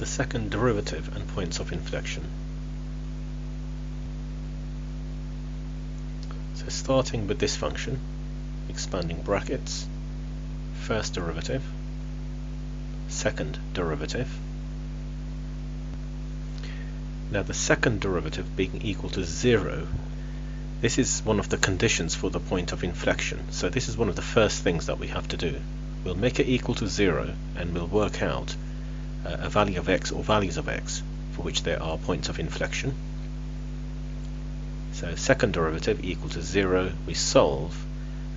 the second derivative and points of inflection. So starting with this function, expanding brackets, first derivative, second derivative. Now the second derivative being equal to 0, this is one of the conditions for the point of inflection. So this is one of the first things that we have to do. We'll make it equal to 0 and we'll work out a value of x or values of x for which there are points of inflection. So second derivative equal to 0, we solve,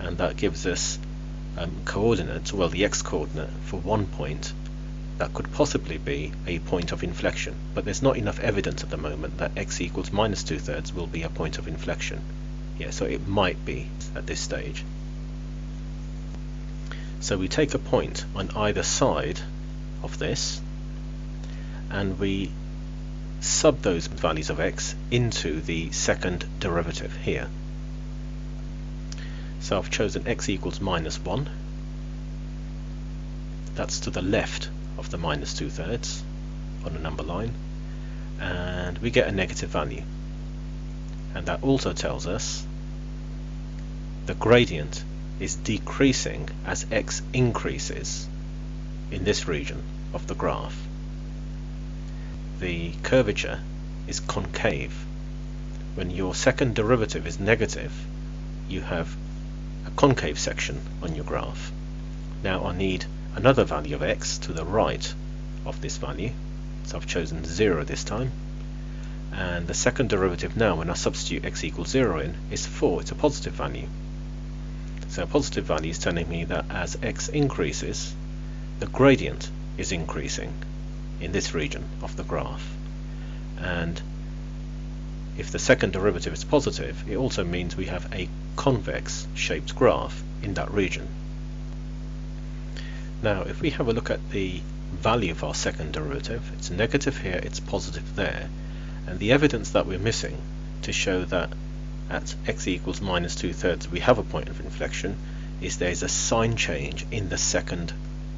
and that gives us coordinates, well the x coordinate for one point that could possibly be a point of inflection, but there's not enough evidence at the moment that x equals minus 2/3 will be a point of inflection. Yeah, so it might be at this stage. So we take a point on either side of this and we sub those values of x into the second derivative here. So I've chosen x equals minus 1. That's to the left of the minus 2/3 on a number line, and we get a negative value, and that also tells us the gradient is decreasing as x increases in this region of the graph. The curvature is concave. When your second derivative is negative, you have a concave section on your graph. Now I need another value of x to the right of this value, so I've chosen 0 this time, and the second derivative now, when I substitute x equals 0 in, is 4. It's a positive value. So a positive value is telling me that as x increases, the gradient is increasing in this region of the graph, and if the second derivative is positive, it also means we have a convex shaped graph in that region. Now if we have a look at the value of our second derivative, it's negative here, it's positive there, and the evidence that we're missing to show that at x equals minus 2/3 we have a point of inflection is there's a sign change in the second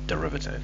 derivative.